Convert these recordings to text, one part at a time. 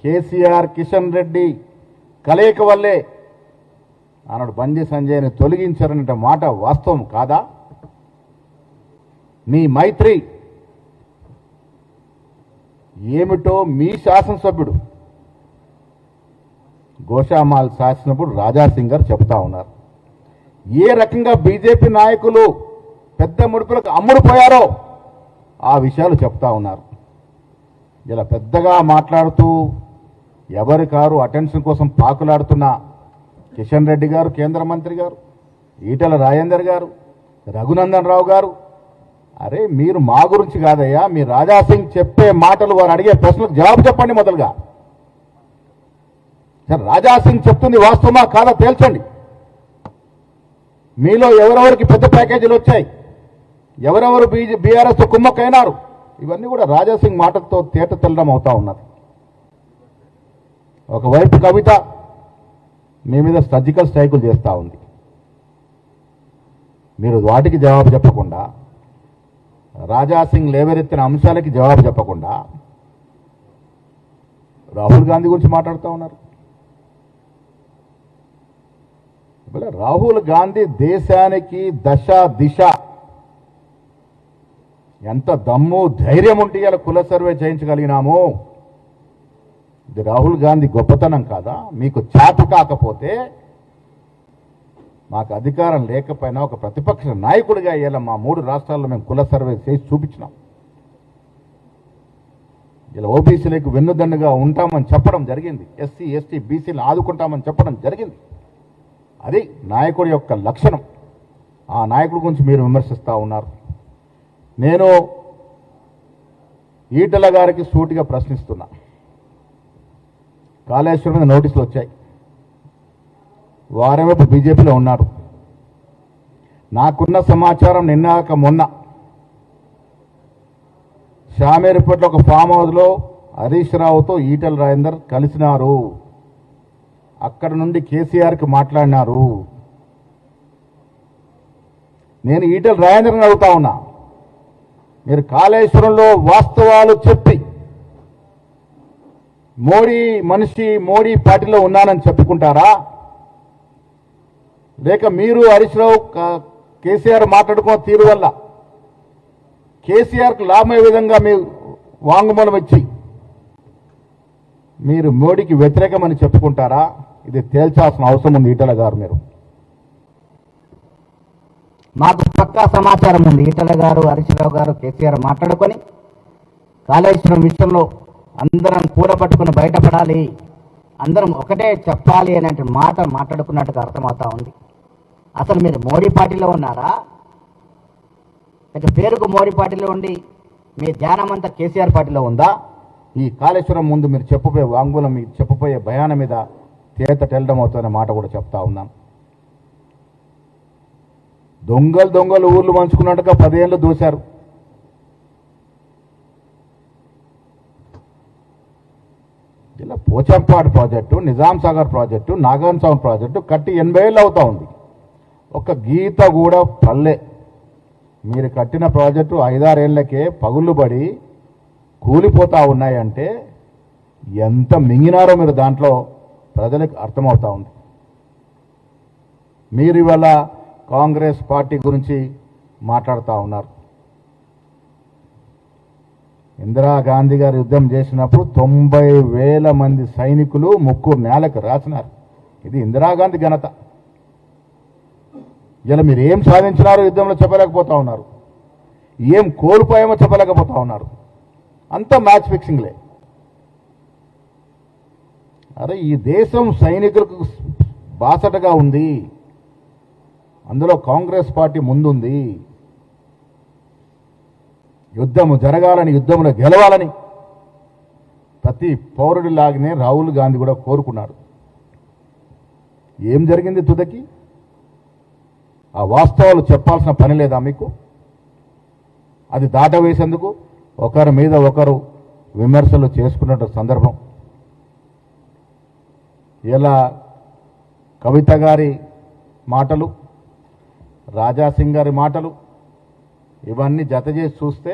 కేసీఆర్ కిషన్ రెడ్డి కలయిక వల్లే ఆనాడు బండి సంజయ్ని తొలగించారనే మాట వాస్తవం కాదా? మీ మైత్రి ఏమిటో మీ శాసనసభ్యుడు గోషామాల్ శాసనసభ్యుడు రాజాసింగ్ గారు చెప్తా ఉన్నారు. ఏ రకంగా బీజేపీ నాయకులు పెద్ద ముడుపులకు అమ్ముడుపోయారో ఆ విషయాలు చెప్తా ఉన్నారు. ఇలా పెద్దగా మాట్లాడుతూ ఎవరి కారు అటెన్షన్ కోసం పాకులాడుతున్న కిషన్ రెడ్డి గారు, కేంద్ర మంత్రి గారు, ఈటెల రాజేందర్ గారు, రఘునందన్ రావు గారు, అరే మీరు మా గురించి కాదయ్యా, మీ రాజాసింగ్ చెప్పే మాటలు, వారు అడిగే ప్రశ్నలకు జవాబు చెప్పండి. మొదలుగా సరే, రాజాసింగ్ చెప్తుంది వాస్తవమా కాదా తేల్చండి. మీలో ఎవరెవరికి పెద్ద ప్యాకేజీలు వచ్చాయి, ఎవరెవరు బీఆర్ఎస్ కుమ్మక్కైనారు, ఇవన్నీ కూడా రాజాసింగ్ మాటలతో తేట తెల్లడం అవుతా ఉన్నది. ఒకవైపు కవిత మీ మీద సర్జికల్ స్ట్రైకులు చేస్తూ ఉంది. మీరు వాటికి జవాబు చెప్పకుండా, రాజాసింగ్ లేవరెత్తిన అంశాలకి జవాబు చెప్పకుండా రాహుల్ గాంధీ గురించి మాట్లాడుతూ ఉన్నారు. రాహుల్ గాంధీ దేశానికి దశ దిశ ఎంత దమ్ము ధైర్యం ఉంటే ఇలా కుల సర్వే చేయించగలిగినాము. ఇది రాహుల్ గాంధీ గొప్పతనం కాదా? మీకు చాటు కాకపోతే, మాకు అధికారం లేకపోయినా ఒక ప్రతిపక్ష నాయకుడిగా ఇలా మా 3 రాష్ట్రాల్లో మేము కుల సర్వే చేసి చూపించినాం. ఇలా ఓబీసీలకు వెన్నుదన్నుగా ఉంటామని చెప్పడం జరిగింది, ఎస్సీ ఎస్టీ బీసీలు ఆదుకుంటామని చెప్పడం జరిగింది. అది నాయకుడి యొక్క లక్షణం. ఆ నాయకుడి గురించి మీరు విమర్శిస్తూ ఉన్నారు. నేను ఈటెల గారికి సూటిగా ప్రశ్నిస్తున్నా. కాళేశ్వరం మీద నోటీసులు వచ్చాయి, వారేమో బీజేపీలో ఉన్నారు. నాకున్న సమాచారం నిన్నాక మొన్న షామేరుపేటలో ఒక ఫామ్ హౌస్లో హరీష్ రావుతో ఈటెల రాజేందర్ కలిసినారు. అక్కడ నుండి కేసీఆర్కి మాట్లాడినారు. నేను ఈటెల రాజేందర్ని అడుగుతా ఉన్నా, మీరు కాళేశ్వరంలో వాస్తవాలు చెప్పి మోడీ మనిషి, మోడీ పార్టీలో ఉన్నానని చెప్పుకుంటారా? లేక మీరు హరీష్ రావు కేసీఆర్ మాట్లాడుకున్న తీరు వల్ల కేసీఆర్కు లాభమయ్యే విధంగా మీరు వాంగ్మూలం ఇచ్చి మీరు మోడీకి వ్యతిరేకమని చెప్పుకుంటారా? ఇది తేల్చాల్సిన అవసరం ఉంది ఈటెల గారు. మీరు మాకు పక్కా సమాచారం ఉంది. ఈటెల గారు, హరీష్ రావు గారు, కేసీఆర్ మాట్లాడుకొని కాళేశ్వరం విషయంలో అందరం కూడబట్టుకుని బయటపడాలి, అందరం ఒకటే చెప్పాలి అనే మాట మాట్లాడుకున్నట్టుగా అర్థమవుతా ఉంది. అసలు మీరు మోడీ పార్టీలో ఉన్నారా? పేరుకు మోడీ పార్టీలో ఉండి మీ ధ్యానం అంతా కేసీఆర్ పార్టీలో ఉందా? ఈ కాళేశ్వరం ముందు మీరు చెప్పబోయే వాంగ్మూలం, మీరు చెప్పబోయే భయాన మీద తేత తెల్లడం అవుతున్న మాట కూడా చెప్తా ఉన్నాను. దొంగలు ఊర్లు పంచుకున్నట్టుగా 10 ఏళ్ళు దూశారు. ఇలా Pochampadu project, Nizam Sagar project, Nagarjuna Sagar project కట్టి 80 ఏళ్ళు అవుతా ఉంది. ఒక గీత కూడా పల్లె. మీరు కట్టిన ప్రాజెక్టు 5-6 ఏళ్లకే పగుళ్ళుబడి కూలిపోతా ఉన్నాయంటే ఎంత మింగినారో మీరు దాంట్లో ప్రజలకు అర్థమవుతా ఉంది. మీరు ఇవాళ కాంగ్రెస్ పార్టీ గురించి మాట్లాడుతూ ఉన్నారు. ఇందిరాగాంధీ గారు యుద్ధం చేసినప్పుడు 90,000 మంది సైనికులు ముక్కు నేలకు రాసినారు. ఇది ఇందిరాగాంధీ ఘనత. ఇలా మీరు ఏం సాధించినారో యుద్ధంలో చెప్పలేకపోతా ఉన్నారు, ఏం కోల్పోయామో చెప్పలేకపోతా ఉన్నారు. అంతా మ్యాచ్ ఫిక్సింగ్లే. అరే ఈ దేశం సైనికులకు బాసటగా ఉంది, అందులో కాంగ్రెస్ పార్టీ ముందుంది. యుద్ధము జరగాలని, యుద్ధంలో గెలవాలని ప్రతి పౌరుడిలాగానే రాహుల్ గాంధీ కూడా కోరుకున్నాడు. ఏం జరిగింది తుదకి? ఆ వాస్తవాలు చెప్పాల్సిన పని లేదా మీకు? అది దాటవేసేందుకు ఒకరి మీద ఒకరు విమర్శలు చేసుకున్న సందర్భం. ఇలా కవిత గారి మాటలు, రాజాసింగ్ గారి మాటలు ఇవన్నీ జత చేసి చూస్తే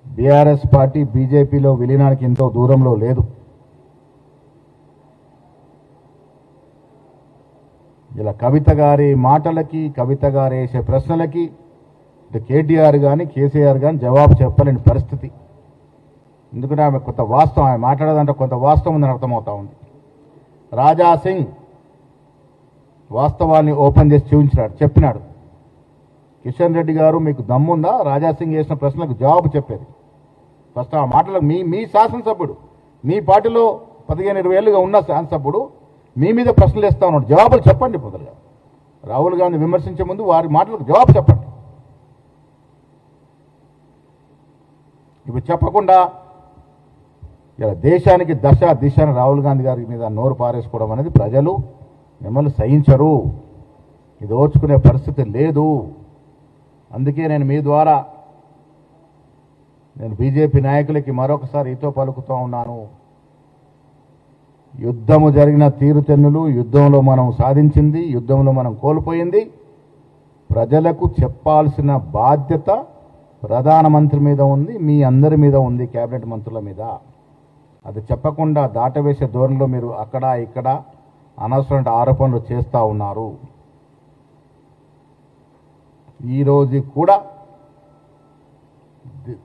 బీఆర్ఎస్ పార్టీ బీజేపీలో విలీనానికి ఎంతో దూరంలో లేదు. ఇలా కవిత గారి మాటలకి, కవిత గారు వేసే ప్రశ్నలకి ఇటు కేటీఆర్ కానీ కేసీఆర్ కానీ జవాబు చెప్పలేని పరిస్థితి. ఎందుకంటే ఆమె కొంత వాస్తవం, ఆమె మాట్లాడేదంటే కొంత వాస్తవం ఉందని అర్థమవుతా ఉంది. రాజా సింగ్ వాస్తవాన్ని ఓపెన్ చేసి చెప్పినాడు. కిషన్ రెడ్డి గారు మీకు దమ్ముందా రాజా సింగ్ వేసిన ప్రశ్నలకు జవాబు చెప్పేది? ఫస్ట్ ఆ మాటలకు మీ శాసనసభ్యుడు, మీ పార్టీలో 15-20 ఏళ్ళుగా ఉన్న శాసనసభ్యుడు మీ మీద ప్రశ్నలు వేస్తా ఉన్నాడు. జవాబులు చెప్పండి. మొదలుగా రాహుల్ గాంధీ విమర్శించే ముందు వారి మాటలకు జవాబు చెప్పండి. ఇప్పుడు చెప్పకుండా ఇలా దేశానికి దిశను రాహుల్ గాంధీ గారి మీద నోరు పారేసుకోవడం అనేది ప్రజలు మిమ్మల్ని సహించరు. ఇది ఓర్చుకునే పరిస్థితి లేదు. అందుకే నేను మీ ద్వారా బీజేపీ నాయకులకి మరొకసారి ఈతో పలుకుతూ ఉన్నాను. యుద్ధము జరిగిన తీరుతెన్నులు, యుద్ధంలో మనం సాధించింది, యుద్ధంలో మనం కోల్పోయింది, ప్రజలకు చెప్పాల్సిన బాధ్యత ప్రధానమంత్రి మీద ఉంది, మీ అందరి మీద ఉంది, కేబినెట్ మంత్రుల మీద. అది చెప్పకుండా దాటవేసే ధోరణిలో మీరు అక్కడ ఇక్కడ అనవసరమైన ఆరోపణలు చేస్తూ ఉన్నారు. ఈరోజు కూడా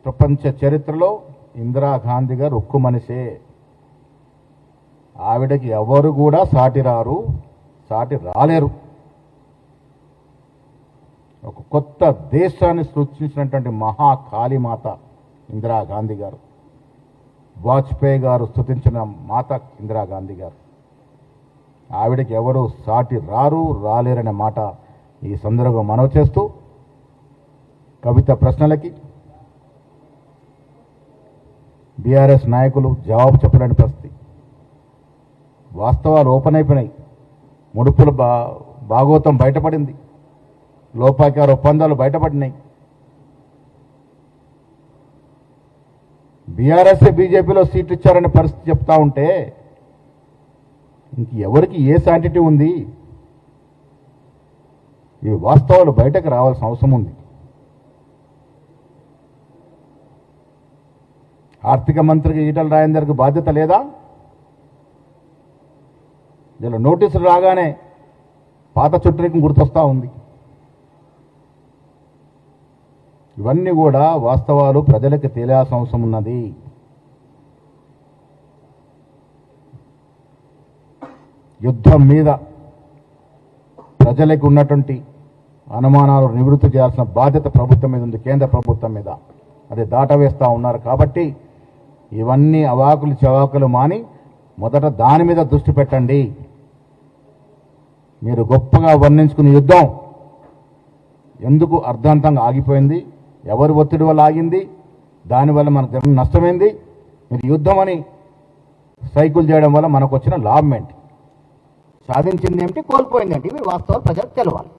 ప్రపంచ చరిత్రలో ఇందిరాగాంధీ గారు ఉక్కు మనిషే. ఆవిడకి ఎవరు కూడా సాటి రాలేరు. ఒక కొత్త దేశాన్ని సృష్టించినటువంటి మహాకాళీమాత ఇందిరాగాంధీ గారు. వాజ్పేయి గారు స్తుతించిన మాత ఇందిరాగాంధీ గారు. ఆవిడకి ఎవరు సాటి రాలేరనే మాట ఈ సందర్భంగా మనవి చేస్తూ, కవిత ప్రశ్నలకి బీఆర్ఎస్ నాయకులు జవాబు చెప్పలేని పరిస్థితి. వాస్తవాలు ఓపెన్ అయిపోయినాయి. ముడుపుల భాగోతం బయటపడింది. లోపాకార ఒప్పందాలు బయటపడినాయి. బీఆర్ఎస్ బీజేపీలో సీట్లు ఇచ్చారనే పరిస్థితి చెప్తా ఉంటే ఇంక ఎవరికి ఏ శాంటిటీ ఉంది? ఈ వాస్తవాలు బయటకు రావాల్సిన అవసరం ఉంది. ఆర్థిక మంత్రికి ఈటల రాజేందర్కి బాధ్యత లేదా? ఇలా నోటీసులు రాగానే పాత చుట్టరికం గుర్తొస్తూ ఉంది. ఇవన్నీ కూడా వాస్తవాలు ప్రజలకు తెలియాల్సిన అవసరం ఉన్నది. యుద్ధం మీద ప్రజలకు ఉన్నటువంటి అనుమానాలు నివృత్తి చేయాల్సిన బాధ్యత ప్రభుత్వం మీద ఉంది, కేంద్ర ప్రభుత్వం మీద. అది దాటవేస్తూ ఉన్నారు. కాబట్టి ఇవన్నీ అవాకులు చవాకులు మాని మొదట దాని మీద దృష్టి పెట్టండి. మీరు గొప్పగా వర్ణించుకున్న యుద్ధం ఎందుకు అర్ధాంతంగా ఆగిపోయింది? ఎవరి ఒత్తిడి వల్ల ఆగింది? దానివల్ల మనకు జరిగిన నష్టమైంది. మీరు యుద్ధం అని సైకిల్ చేయడం వల్ల మనకు వచ్చిన లాభం ఏంటి? సాధించింది ఏమిటి, కోల్పోయింది ఏంటి? ఇవి వాస్తవాలు ప్రజలకు తెలవాలి.